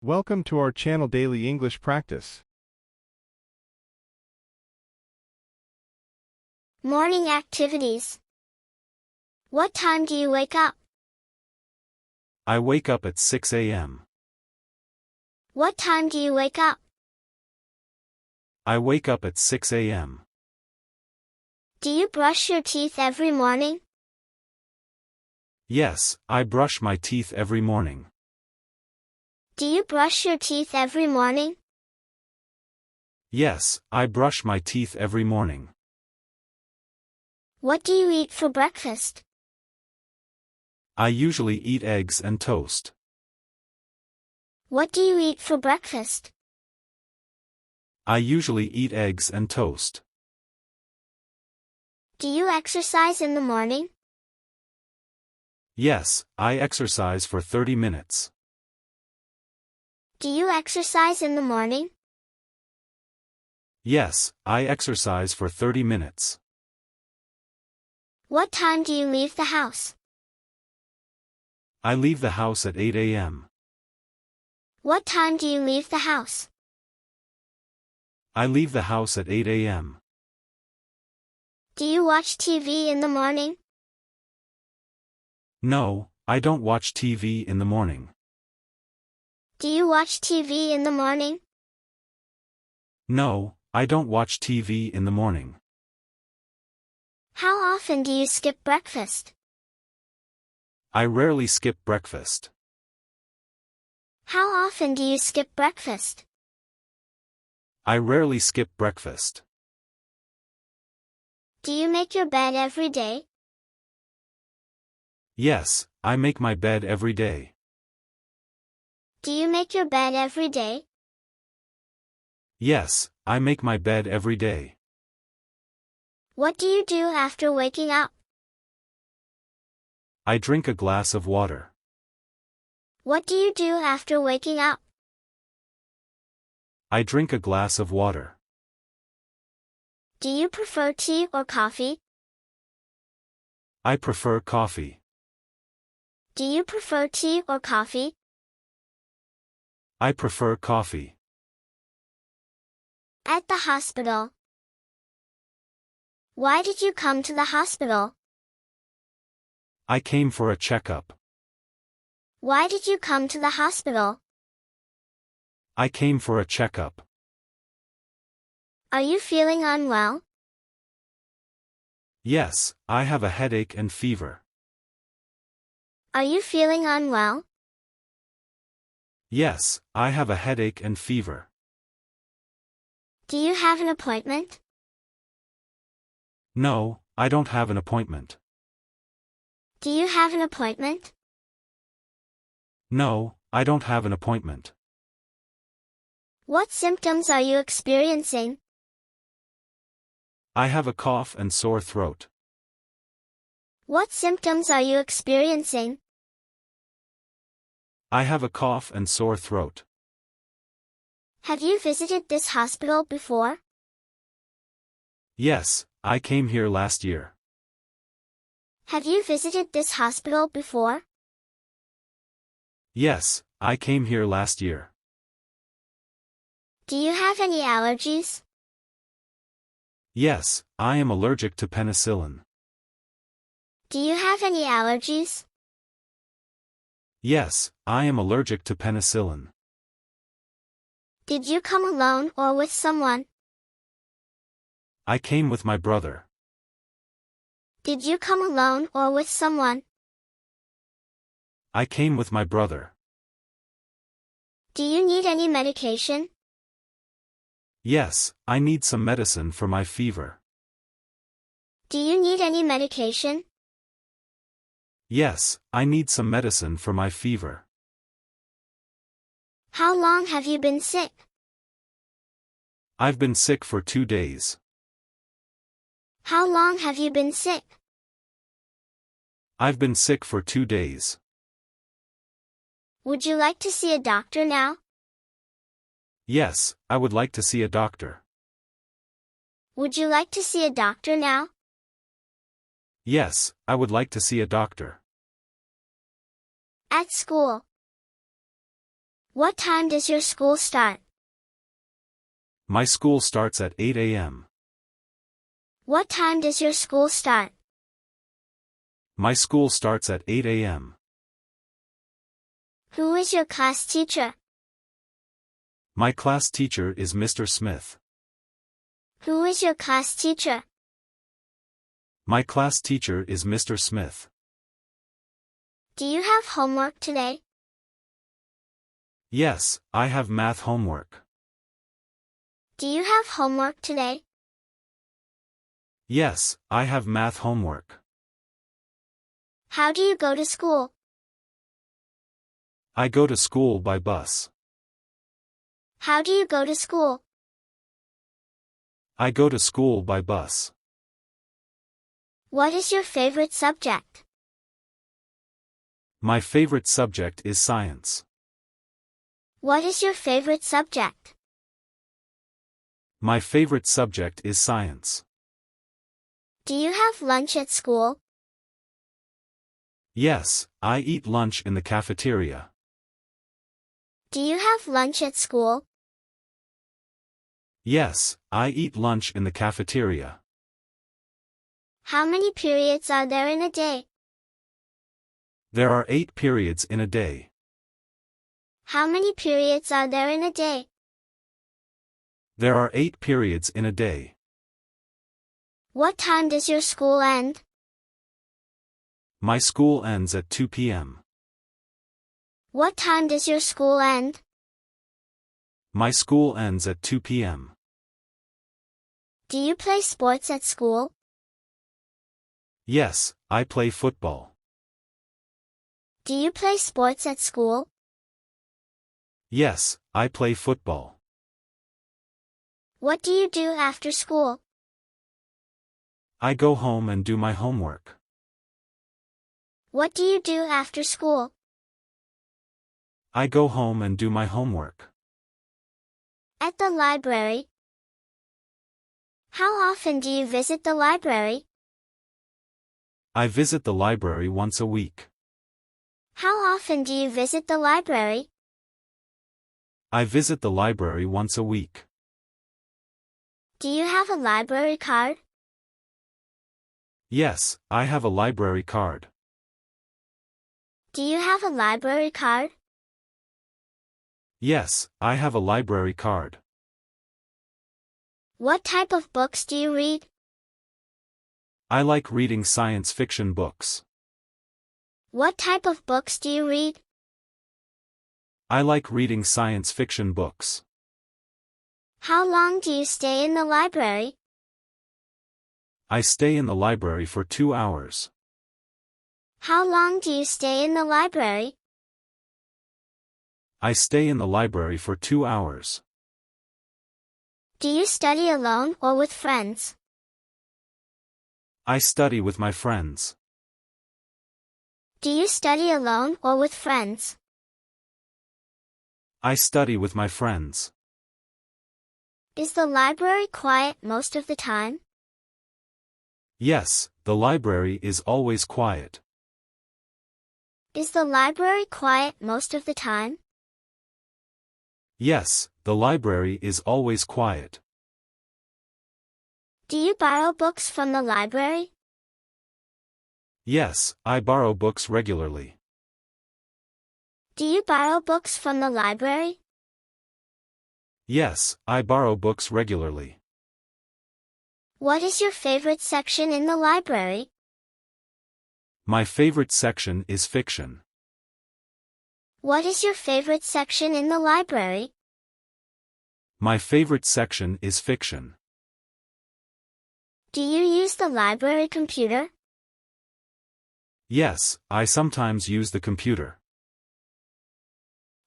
Welcome to our channel Daily English Practice. Morning activities. What time do you wake up? I wake up at 6 a.m. What time do you wake up? I wake up at 6 a.m. Do you brush your teeth every morning? Yes, I brush my teeth every morning. Do you brush your teeth every morning? Yes, I brush my teeth every morning. What do you eat for breakfast? I usually eat eggs and toast. What do you eat for breakfast? I usually eat eggs and toast. Do you exercise in the morning? Yes, I exercise for 30 minutes. Do you exercise in the morning? Yes, I exercise for 30 minutes. What time do you leave the house? I leave the house at 8 a.m. What time do you leave the house? I leave the house at 8 a.m. Do you watch TV in the morning? No, I don't watch TV in the morning. Do you watch TV in the morning? No, I don't watch TV in the morning. How often do you skip breakfast? I rarely skip breakfast. How often do you skip breakfast? I rarely skip breakfast. Do you make your bed every day? Yes, I make my bed every day. Do you make your bed every day? Yes, I make my bed every day. What do you do after waking up? I drink a glass of water. What do you do after waking up? I drink a glass of water. Do you prefer tea or coffee? I prefer coffee. Do you prefer tea or coffee? I prefer coffee. At the hospital. Why did you come to the hospital? I came for a checkup. Why did you come to the hospital? I came for a checkup. Are you feeling unwell? Yes, I have a headache and fever. Are you feeling unwell? Yes, I have a headache and fever. Do you have an appointment? No, I don't have an appointment. Do you have an appointment? No, I don't have an appointment. What symptoms are you experiencing? I have a cough and sore throat. What symptoms are you experiencing? I have a cough and sore throat. Have you visited this hospital before? Yes, I came here last year. Have you visited this hospital before? Yes, I came here last year. Do you have any allergies? Yes, I am allergic to penicillin. Do you have any allergies? Yes, I am allergic to penicillin. Did you come alone or with someone? I came with my brother. Did you come alone or with someone? I came with my brother. Do you need any medication? Yes, I need some medicine for my fever. Do you need any medication? Yes, I need some medicine for my fever. How long have you been sick? I've been sick for 2 days. How long have you been sick? I've been sick for 2 days. Would you like to see a doctor now? Yes, I would like to see a doctor. Would you like to see a doctor now? Yes, I would like to see a doctor. At school. What time does your school start? My school starts at 8 a.m. What time does your school start? My school starts at 8 a.m. Who is your class teacher? My class teacher is Mr. Smith. Who is your class teacher? My class teacher is Mr. Smith. Do you have homework today? Yes, I have math homework. Do you have homework today? Yes, I have math homework. How do you go to school? I go to school by bus. How do you go to school? I go to school by bus. What is your favorite subject? My favorite subject is science. What is your favorite subject? My favorite subject is science. Do you have lunch at school? Yes, I eat lunch in the cafeteria. Do you have lunch at school? Yes, I eat lunch in the cafeteria. How many periods are there in a day? There are 8 periods in a day. How many periods are there in a day? There are 8 periods in a day. What time does your school end? My school ends at 2 p.m. What time does your school end? My school ends at 2 p.m. Do you play sports at school? Yes, I play football. Do you play sports at school? Yes, I play football. What do you do after school? I go home and do my homework. What do you do after school? I go home and do my homework. At the library. How often do you visit the library? I visit the library once a week. How often do you visit the library? I visit the library once a week. Do you have a library card? Yes, I have a library card. Do you have a library card? Yes, I have a library card. What type of books do you read? I like reading science fiction books. What type of books do you read? I like reading science fiction books. How long do you stay in the library? I stay in the library for 2 hours. How long do you stay in the library? I stay in the library for 2 hours. Do you study alone or with friends? I study with my friends. Do you study alone or with friends? I study with my friends. Is the library quiet most of the time? Yes, the library is always quiet. Is the library quiet most of the time? Yes, the library is always quiet. Do you borrow books from the library? Yes, I borrow books regularly. Do you borrow books from the library? Yes, I borrow books regularly. What is your favorite section in the library? My favorite section is fiction. What is your favorite section in the library? My favorite section is fiction. Do you use the library computer? Yes, I sometimes use the computer.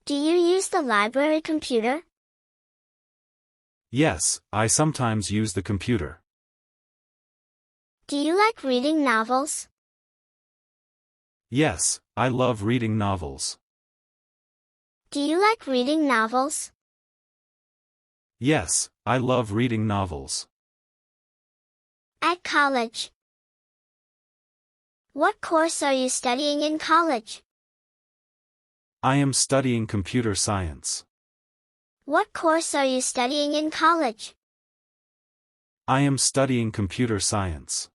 Do you use the library computer? Yes, I sometimes use the computer. Do you like reading novels? Yes, I love reading novels. Do you like reading novels? Yes, I love reading novels. At college. What course are you studying in college? I am studying computer science. What course are you studying in college? I am studying computer science.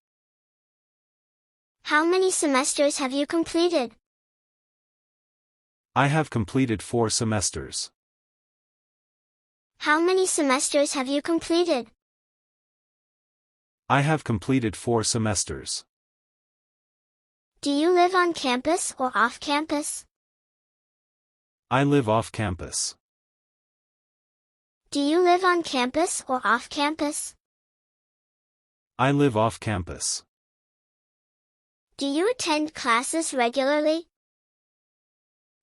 How many semesters have you completed? I have completed 4 semesters. How many semesters have you completed? I have completed 4 semesters. Do you live on campus or off campus? I live off campus. Do you live on campus or off campus? I live off campus. Do you attend classes regularly?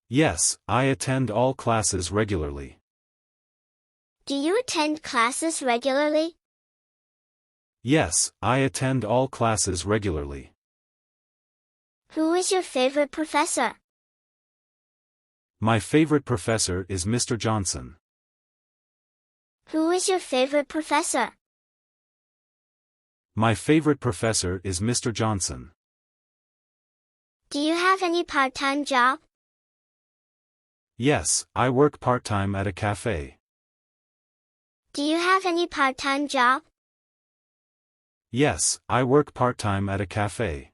Yes, I attend all classes regularly. Do you attend classes regularly? Yes, I attend all classes regularly. Who is your favorite professor? My favorite professor is Mr. Johnson. Who is your favorite professor? My favorite professor is Mr. Johnson. Do you have any part-time job? Yes, I work part-time at a cafe. Do you have any part-time job? Yes, I work part-time at a cafe.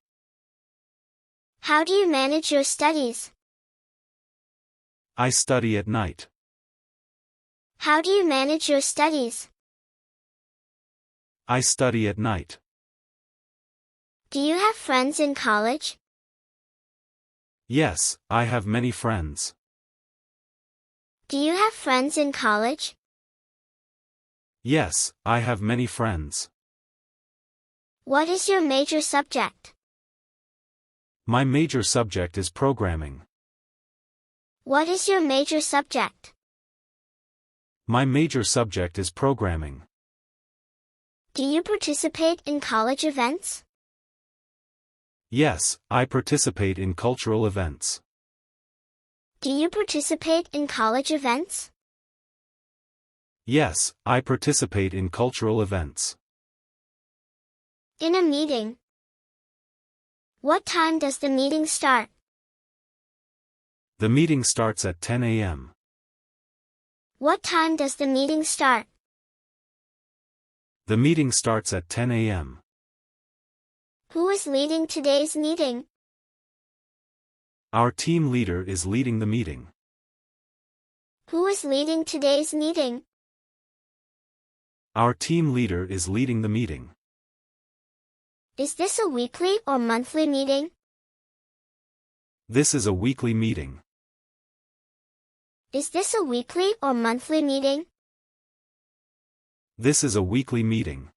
How do you manage your studies? I study at night. How do you manage your studies? I study at night. Do you have friends in college? Yes, I have many friends. Do you have friends in college? Yes, I have many friends. What is your major subject? My major subject is programming. What is your major subject? My major subject is programming. Do you participate in college events? Yes, I participate in cultural events. Do you participate in college events? Yes, I participate in cultural events. In a meeting. What time does the meeting start? The meeting starts at 10 a.m. What time does the meeting start? The meeting starts at 10 a.m. Who is leading today's meeting? Our team leader is leading the meeting. Who is leading today's meeting? Our team leader is leading the meeting. Is this a weekly or monthly meeting? This is a weekly meeting. Is this a weekly or monthly meeting? This is a weekly meeting.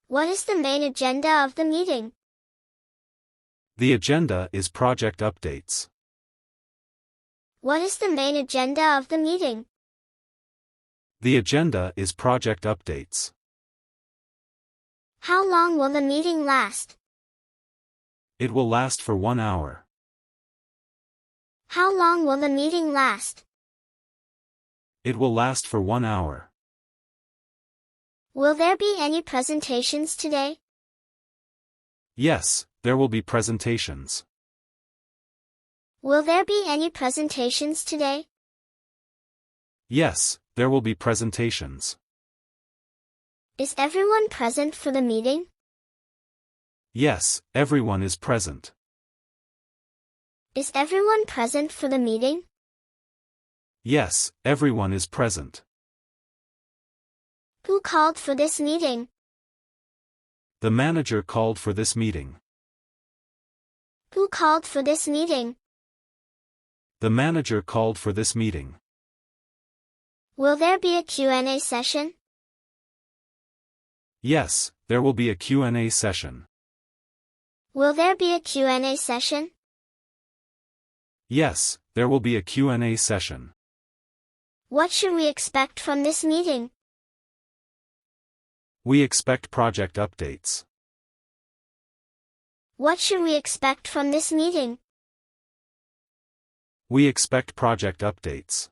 What is the main agenda of the meeting? The agenda is project updates. What is the main agenda of the meeting? The agenda is project updates. How long will the meeting last? It will last for 1 hour. How long will the meeting last? It will last for 1 hour. Will there be any presentations today? Yes, there will be presentations. Will there be any presentations today? Yes, there will be presentations. Is everyone present for the meeting? Yes, everyone is present. Is everyone present for the meeting? Yes, everyone is present. Who called for this meeting? The manager called for this meeting. Who called for this meeting? The manager called for this meeting. Will there be a Q&A session? Yes, there will be a Q&A session. Will there be a Q&A session? Yes, there will be a Q&A session. What should we expect from this meeting? We expect project updates. What should we expect from this meeting? We expect project updates.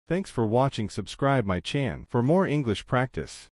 Thanks for watching. Subscribe my channel for more English practice.